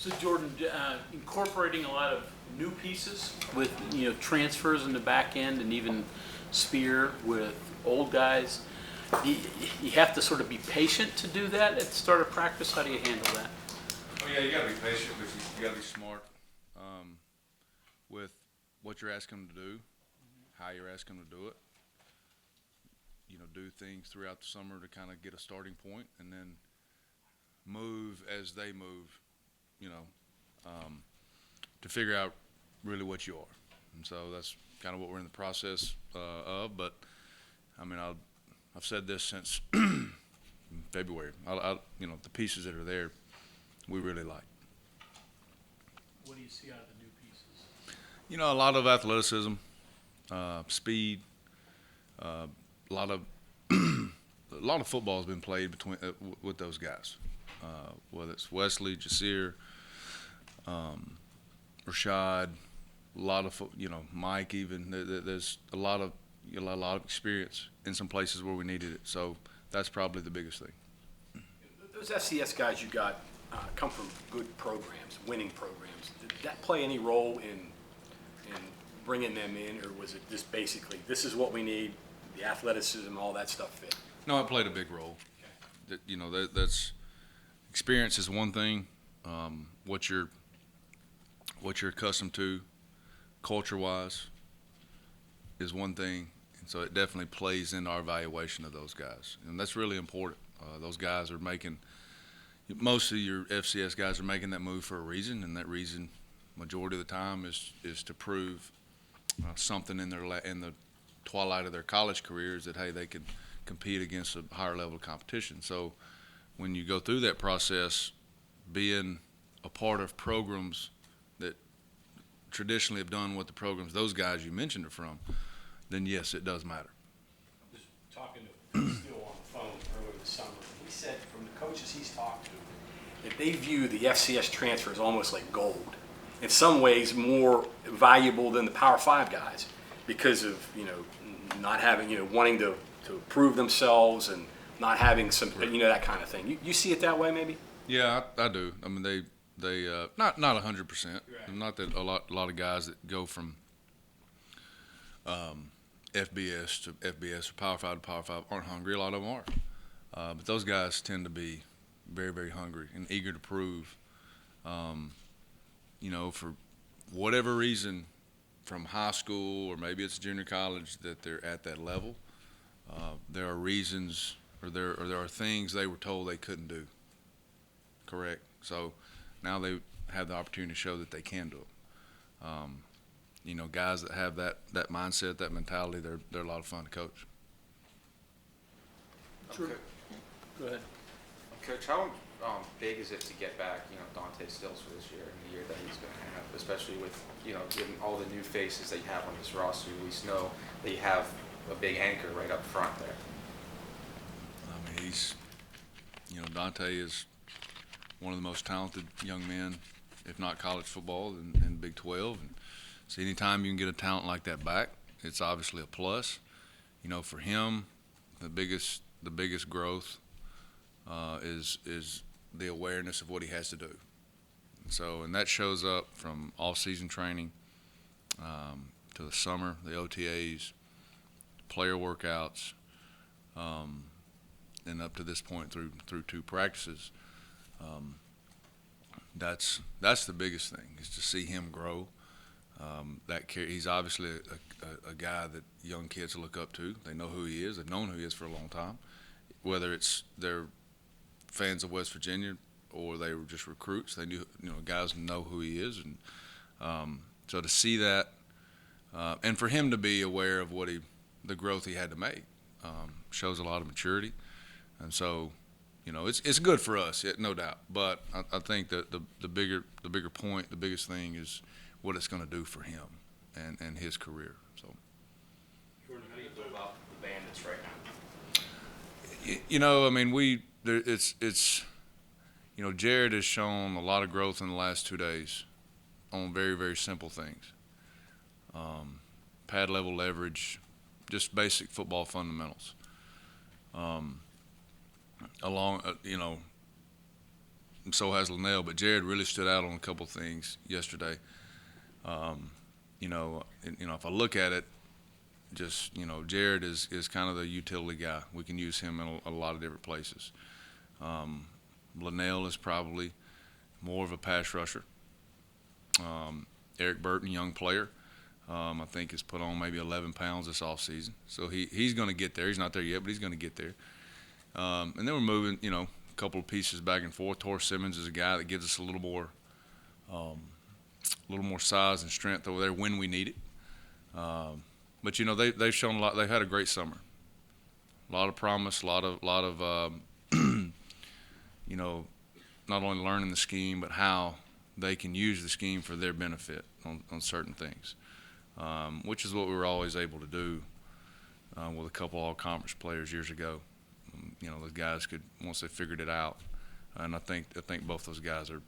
So Jordan, incorporating a lot of new pieces with transfers in the back end and even Spear with old guys, you, you have to sort of be patient to do that at the start of practice. How do you handle that? Oh yeah, you gotta be patient, but you gotta be smart with what you're asking them to do, how you're asking them to do it. Do things throughout the summer to kind of get a starting point, and then move as they move. To figure out really what you are, and so that's kind of what we're in the process of. But I mean, I've said this since February. The pieces that are there, we really like. What do you see out of the new pieces? A lot of athleticism, speed, a lot of a lot of football has been played with those guys, whether it's Wesley, Jasir, Rashad, a lot of Mike. Even there's a lot of experience in some places where we needed it. So that's probably the biggest thing. Those FCS guys you got come from good programs, winning programs. Did that play any role in bringing them in, or was it just basically this is what we need, the athleticism, all that stuff fit? No, it played a big role. Okay. That's experience is one thing. What you're accustomed to, culture-wise, is one thing, and so it definitely plays in our evaluation of those guys, and that's really important. Those guys are making, most of your FCS guys are making that move for a reason, and that reason, majority of the time, is to prove something in the twilight of their college careers that hey, they could compete against a higher level of competition. So when you go through that process, being a part of programs that traditionally have done what the programs those guys you mentioned are from, then yes, it does matter. I was talking to Steele on the phone earlier this summer, and he said from the coaches he's talked to that they view the FCS transfer as almost like gold. In some ways, more valuable than the Power 5 guys because of not having wanting to prove themselves and not having some that kind of thing. You see it that way, maybe? Yeah, I do. I mean, they not 100%. Right. Not that a lot of guys that go from FBS to FBS or Power 5 to Power 5 aren't hungry. A lot of them are, but those guys tend to be very, very hungry and eager to prove. For whatever reason, from high school or maybe it's junior college, that they're at that level. There are reasons, or there are things they were told they couldn't do. Correct. So now they have the opportunity to show that they can do it. Guys that have that mindset, that mentality, they're a lot of fun to coach. Sure. Go ahead. Coach, how big is it to get back, Dante Stills for this year and the year that he's going to have, especially with, given all the new faces that you have on this roster? You at least know that you have a big anchor right up front there. I mean, Dante is one of the most talented young men, if not college football, in Big 12. And so anytime you can get a talent like that back, it's obviously a plus. For him, the biggest growth is the awareness of what he has to do. And that shows up from off-season training to the summer, the OTAs, player workouts, and up to this point through 2 practices. That's the biggest thing, is to see him grow. He's obviously a guy that young kids look up to. They know who he is. They've known who he is for a long time, whether it's they're fans of West Virginia or they were just recruits. They knew, guys know who he is, and so to see that, and for him to be aware of the growth he had to make, shows a lot of maturity, and so it's good for us, no doubt. But I think that the bigger point, the biggest thing is what it's going to do for him and his career. So. Jordan, how do you feel about the Bandits right now? I mean, Jared has shown a lot of growth in the last 2 days on very, very simple things. Pad level leverage, just basic football fundamentals. so has Linnell, but Jared really stood out on a couple things yesterday. If I look at it, just, Jared is kind of the utility guy. We can use him in a lot of different places. Linnell is probably more of a pass rusher. Eric Burton, young player, I think has put on maybe 11 pounds this offseason. So he's going to get there. He's not there yet, but he's going to get there. And then we're moving, a couple of pieces back and forth. Tor Simmons is a guy that gives us a little more size and strength over there when we need it. But they've shown a lot. They've had a great summer. A lot of promise. A lot of not only learning the scheme, but how they can use the scheme for their benefit on certain things, which is what we were always able to do with a couple all-conference players years ago. Those guys could, once they figured it out, and I think both those guys are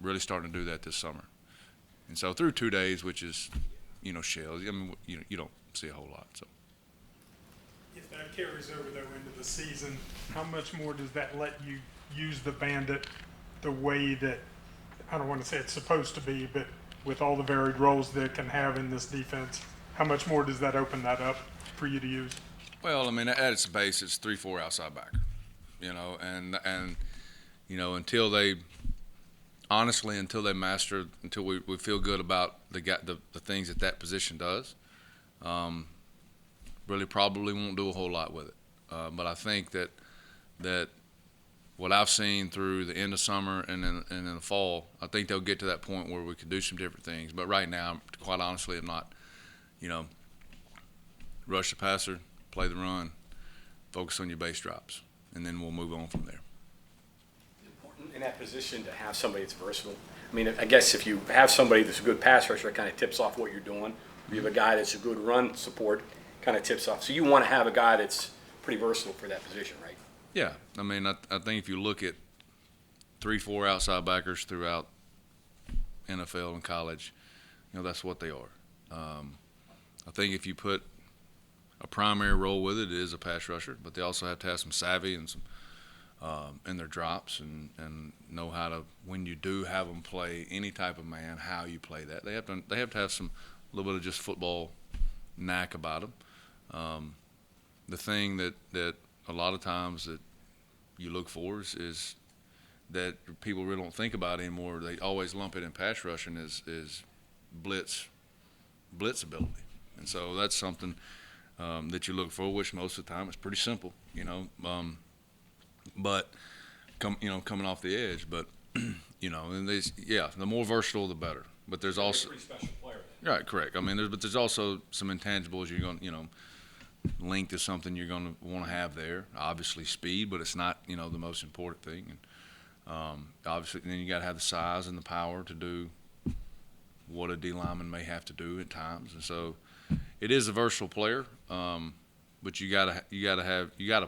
really starting to do that this summer. And so through 2 days, which is, shells, you don't see a whole lot. So if that carries over though into the season, how much more does that let you use the Bandit the way that, I don't want to say it's supposed to be, but with all the varied roles that it can have in this defense, how much more does that open that up for you to use? Well, at its base, it's 3-4 outside back, and until they master, until we feel good about the things that position does, really probably won't do a whole lot with it. But I think that what I've seen through the end of summer and in the fall, I think they'll get to that point where we could do some different things. But right now, quite honestly, I'm not, rush the passer, play the run, focus on your base drops, and then we'll move on from there. Important in that position to have somebody that's versatile. I guess if you have somebody that's a good pass rusher, it kind of tips off what you're doing. You have a guy that's a good run support, kind of tips off. So you want to have a guy that's pretty versatile for that position, right? Yeah, I think if you look at 3-4 outside backers throughout NFL and college, that's what they are. I think if you put a primary role with it, it is a pass rusher, but they also have to have some savvy and some in their drops and know how to, when you do have them play any type of man, how you play that. They have to have some little bit of just football knack about them. The thing that a lot of times that you look for is that people really don't think about anymore. They always lump it in pass rushing is blitz ability, and so that's something that you look for, which most of the time is pretty simple, but coming off the edge, but and the more versatile the better. But there's also pretty special player. Right, correct. There's also some intangibles you're going length is something you're going to want to have there. Obviously speed, but it's not the most important thing. And obviously then you got to have the size and the power to do what a D lineman may have to do at times. And so it is a versatile player, but you gotta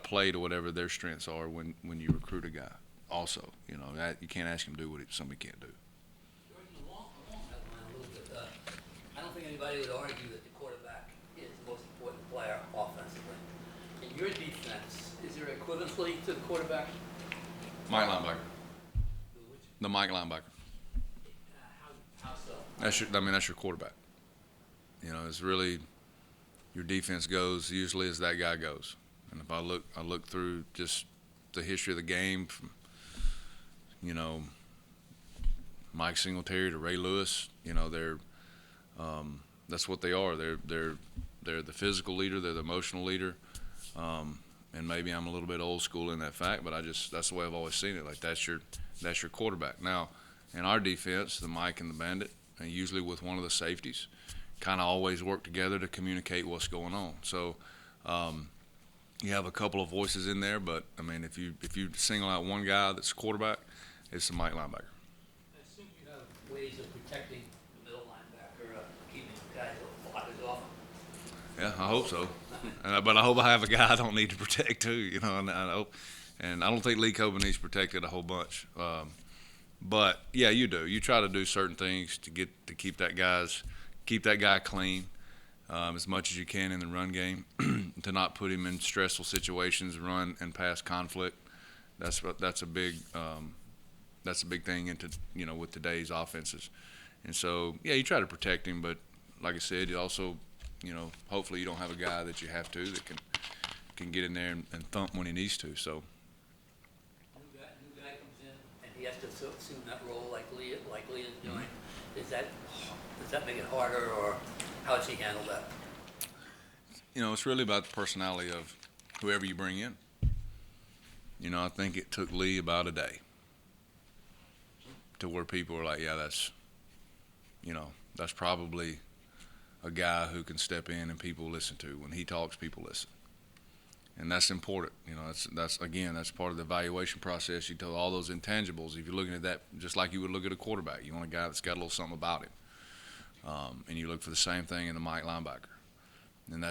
play to whatever their strengths are when you recruit a guy. Also, that you can't ask him to do what somebody can't do. Jordan, along that line a little bit, I don't think anybody would argue that the quarterback is the most important player offensively. In your defense, is there equivalency to the quarterback? Mike linebacker. The Mike linebacker. How so? That's your quarterback. It's really your defense goes usually as that guy goes. And if I look through just the history of the game from Mike Singletary to Ray Lewis, that's what they are. They're the physical leader, they're the emotional leader. And maybe I'm a little bit old school in that fact, but that's the way I've always seen it. Like that's your quarterback. Now, in our defense, the Mike and the Bandit, and usually with one of the safeties, kind of always work together to communicate what's going on. So you have a couple of voices in there, but if you single out one guy that's quarterback, it's the Mike linebacker. I assume you have ways of protecting the middle linebacker, keeping guys blockers off him. Yeah, I hope so. But I hope I have a guy I don't need to protect too. And I don't think Lee Coben needs protected a whole bunch. But yeah, you do. You try to do certain things to keep that guy clean as much as you can in the run game, to not put him in stressful situations, run and pass conflict. That's a big That's a big thing into with today's offenses. And so yeah, you try to protect him, but like I said, you also hopefully you don't have a guy that you have to that can get in there and thump when he needs to. So. New guy comes in and he has to assume that role like Lee is doing. Does that make it harder, or how does he handle that? It's really about the personality of whoever you bring in. I think it took Lee about a day to where people were like, yeah, that's probably a guy who can step in and people listen to. When he talks, people listen. And that's important. That's part of the evaluation process. You tell all those intangibles. If you're looking at that just like you would look at a quarterback, you want a guy that's got a little something about him. And you look for the same thing in the Mike linebacker. And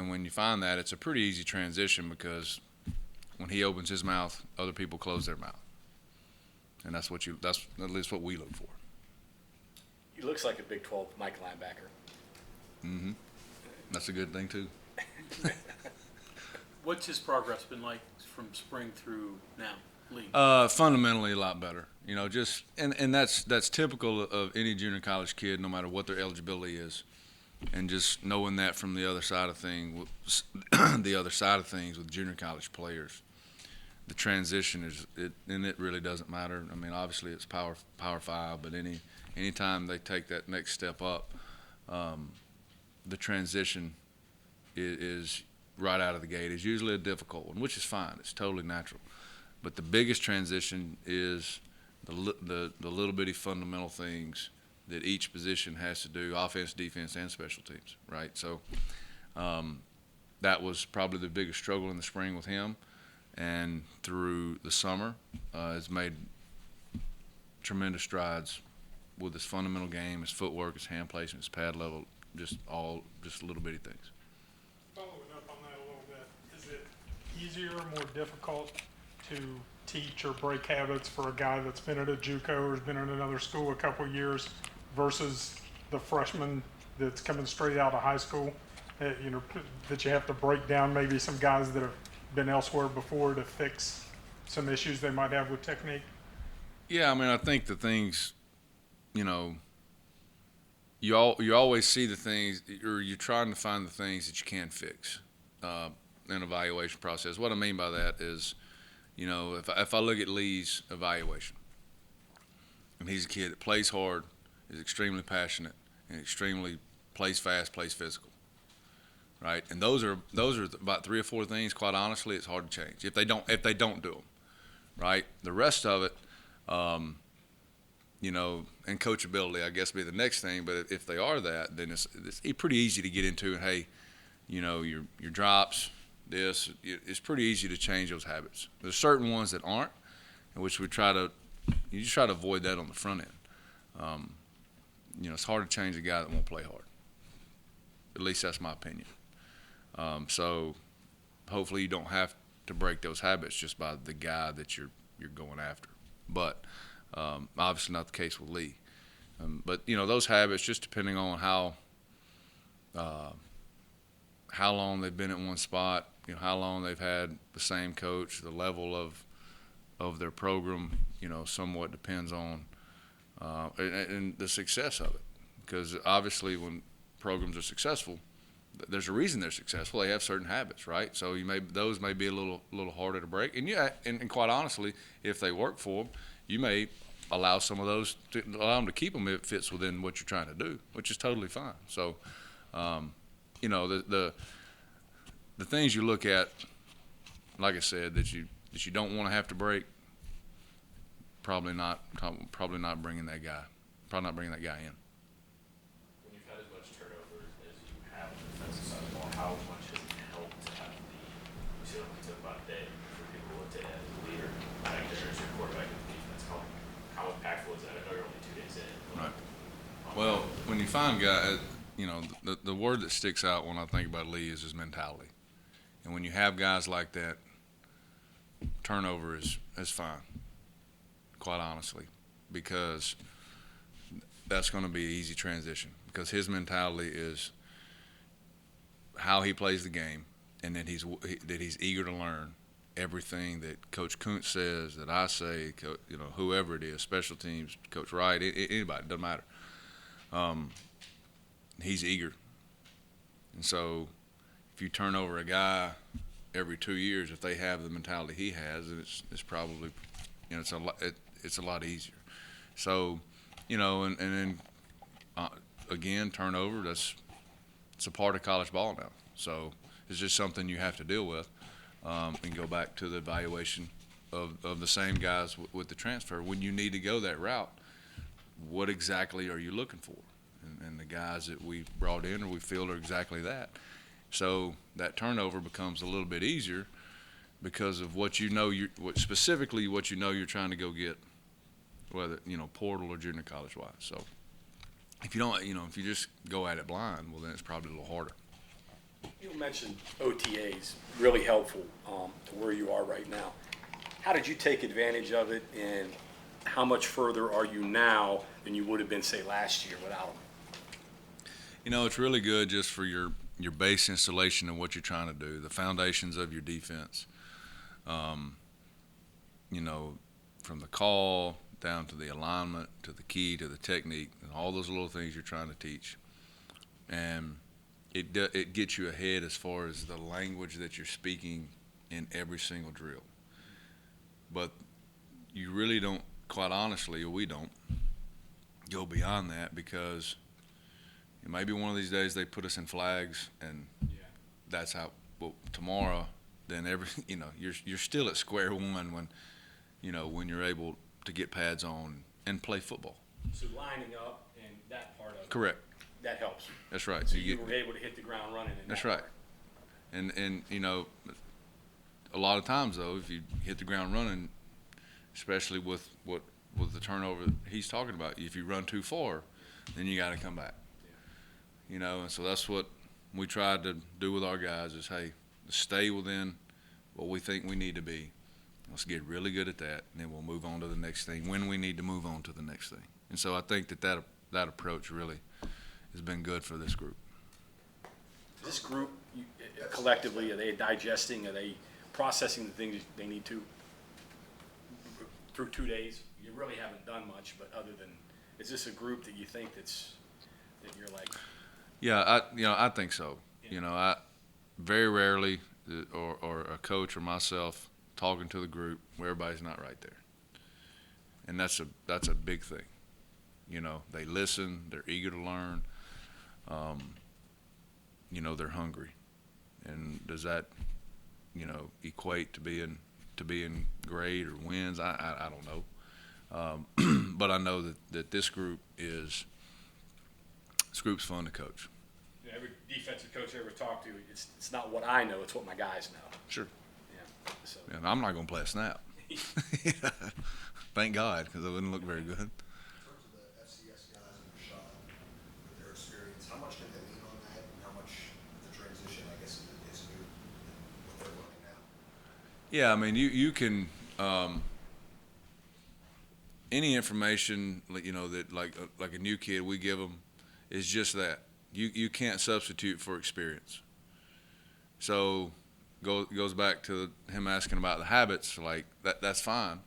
when you find that, it's a pretty easy transition, because when he opens his mouth, other people close their mouth. And that's at least what we look for. He looks like a Big 12 Mike linebacker. Mm-hmm. That's a good thing too. What's his progress been like from spring through now, Lee? Fundamentally a lot better. And that's typical of any junior college kid, no matter what their eligibility is. And just knowing that from the other side of things, with junior college players, the transition it really doesn't matter. I mean, obviously it's Power 5, but anytime they take that next step up, the transition is right out of the gate. Is usually a difficult one, which is fine. It's totally natural. But the biggest transition is the little bitty fundamental things that each position has to do: offense, defense, and special teams. Right. So that was probably the biggest struggle in the spring with him, and through the summer has made tremendous strides with his fundamental game, his footwork, his hand placement, his pad level, just little bitty things. Following up on that a little bit, is it easier or more difficult to teach or break habits for a guy that's been at a JUCO or has been in another school a couple of years versus the freshman that's coming straight out of high school? That you have to break down maybe some guys that have been elsewhere before to fix some issues they might have with technique? Yeah, I mean, I think the things, you always see the things, or you're trying to find the things that you can fix in an evaluation process. What I mean by that is, if I look at Lee's evaluation, and he's a kid that plays hard, is extremely passionate, and extremely plays fast, plays physical, right? And those are about 3 or 4 things. Quite honestly, it's hard to change if they don't do them, right? The rest of it, and coachability, I guess, be the next thing. But if they are that, then it's pretty easy to get into. And hey, your drops, it's pretty easy to change those habits. There's certain ones that aren't, in which you just try to avoid that on the front end. It's hard to change a guy that won't play hard. At least that's my opinion. So hopefully you don't have to break those habits just by the guy that you're going after. But obviously not the case with Lee. But those habits, just depending on how long they've been at one spot, how long they've had the same coach, the level of their program, somewhat depends on and the success of it. Because obviously when programs are successful, there's a reason they're successful. They have certain habits, right? So those may be a little harder to break. And quite honestly, if they work for them, you may allow some of those allow them to keep them if it fits within what you're trying to do, which is totally fine. So, the things you look at, like I said, that you don't want to have to break, probably not bringing that guy in. When you've had as much turnover as you have on the defensive side of the ball, how much has it helped to have you said it only took about a day for people to look at as a leader back there as your quarterback in the defense? How impactful is that? I know you're only 2 days in. Right. Well, when you find guys, the word that sticks out when I think about Lee is his mentality. And when you have guys like that, turnover is fine, quite honestly, because that's going to be an easy transition, because his mentality is how he plays the game, and that he's eager to learn, everything that Coach Kuntz says, that I say, whoever it is, special teams, Coach Wright, anybody, doesn't matter. He's eager. And so if you turn over a guy every 2 years, if they have the mentality he has, then it's probably, it's a lot easier. So, and then again, turnover, it's a part of college ball now. So it's just something you have to deal with, and go back to the evaluation of the same guys with the transfer. When you need to go that route, what exactly are you looking for? And the guys that we brought in or we feel are exactly that. So that turnover becomes a little bit easier because of what you're trying to go get, whether portal or junior college wise. So if you don't, if you just go at it blind, well then it's probably a little harder. You mentioned OTAs, really helpful to where you are right now. How did you take advantage of it, and how much further are you now than you would have been, say, last year without them? It's really good just for your base installation of what you're trying to do, the foundations of your defense. From the call down to the alignment, to the key, to the technique, and all those little things you're trying to teach. And it gets you ahead as far as the language that you're speaking in every single drill. But you really don't, quite honestly, or we don't, go beyond that because maybe one of these days they put us in flags and that's how, well, tomorrow, then you're still at square one when you're able to get pads on and play football. So lining up and that part of it. Correct. That helps. That's right. So you were able to hit the ground running. That's right. And a lot of times though, if you hit the ground running, especially with the turnover he's talking about, if you run too far, then you got to come back. Yeah. And so that's what we tried to do with our guys is, hey, stay within what we think we need to be. Let's get really good at that, and then we'll move on to the next thing when we need to move on to the next thing. And so I think that approach really has been good for this group. This group, collectively, are they digesting, are they processing the things they need to through 2 days? You really haven't done much, but other than, is this a group that you think that you're like? Yeah, I think so. Yeah. I very rarely, or a coach or myself talking to the group where everybody's not right there, and that's a big thing. They listen, they're eager to learn. They're hungry, and does that equate to being great or wins? I don't know, but I know that this group's fun to coach. Every defensive coach I ever talked to, it's not what I know, it's what my guys know. Sure. Yeah. So. And I'm not going to play a snap. Thank God, because it wouldn't look very good. In terms of the FCS guys and Rashad, with their experience, how much can they lean on that, and how much the transition, I guess, is new in what they're learning now? Yeah, I mean, you can any information that like a new kid we give them is just that. You can't substitute for experience. So goes back to him asking about the habits, like that's fine,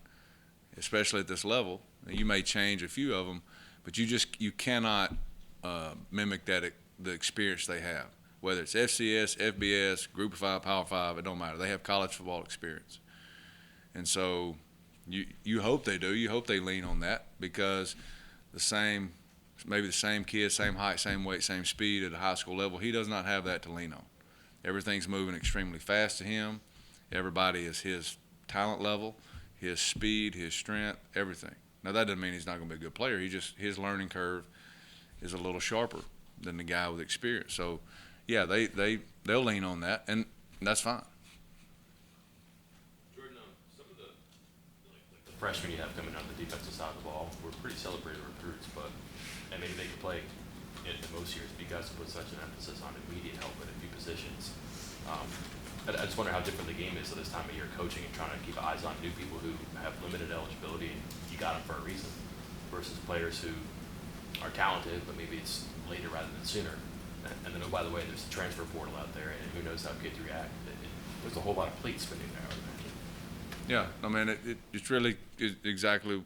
especially at this level. You may change a few of them, but you cannot mimic the experience they have. Whether it's FCS, FBS, Group of 5, Power 5, it don't matter. They have college football experience. And so you hope they do. You hope they lean on that because maybe the same kid, same height, same weight, same speed at a high school level, he does not have that to lean on. Everything's moving extremely fast to him. Everybody is his talent level, his speed, his strength, everything. Now that doesn't mean he's not going to be a good player. His learning curve is a little sharper than the guy with experience. So, yeah, they'll lean on that, and that's fine. Jordan, some of the freshmen you have coming out of the defensive side of the ball were pretty celebrated recruits, and maybe they could play in most years because it put such an emphasis on immediate help at a few positions. I just wonder how different the game is at this time of year, coaching and trying to keep eyes on new people who have limited eligibility and you got them for a reason, versus players who are talented but maybe it's later rather than sooner. And then, oh, by the way, there's the transfer portal out there, and who knows how kids react. There's a whole lot of plate spinning there, I would imagine. Yeah, I mean, it's really exactly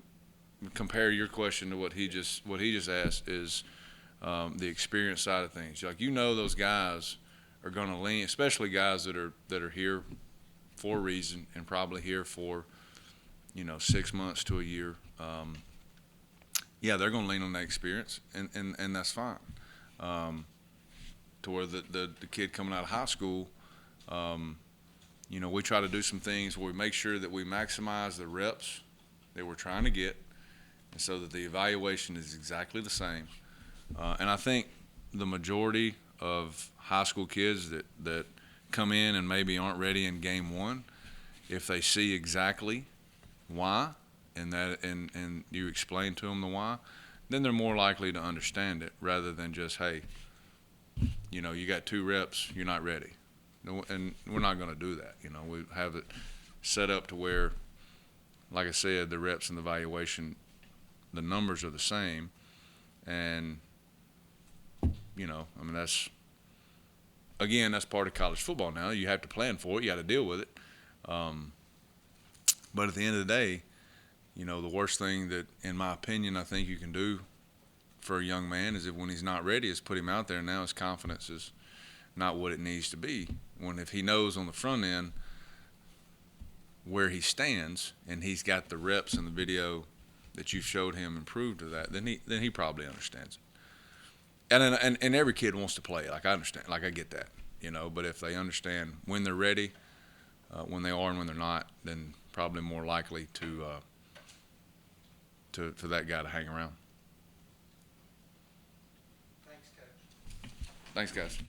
compare your question to what he just asked is the experience side of things. Like, those guys are going to lean, especially guys that are here for a reason and probably here for 6 months to a year. Yeah, they're going to lean on that experience, and that's fine. To where the kid coming out of high school, we try to do some things where we make sure that we maximize the reps that we're trying to get, and so that the evaluation is exactly the same. And I think the majority of high school kids that come in and maybe aren't ready in game one, if they see exactly why and you explain to them the why, then they're more likely to understand it rather than just, hey, you got 2 reps, you're not ready. No, and we're not going to do that. We have it set up to where, like I said, the reps and the evaluation, the numbers are the same. And, I mean, that's part of college football now. You have to plan for it. You got to deal with it. But at the end of the day, the worst thing that, in my opinion, I think you can do for a young man is if when he's not ready, is put him out there. And now his confidence is not what it needs to be. When if he knows on the front end where he stands and he's got the reps and the video that you showed him improved to that, then he probably understands it. And every kid wants to play. Like, I understand. Like, I get that. But if they understand when they're ready, when they are and when they're not, then probably more likely for that guy to hang around. Thanks, Coach. Thanks, guys.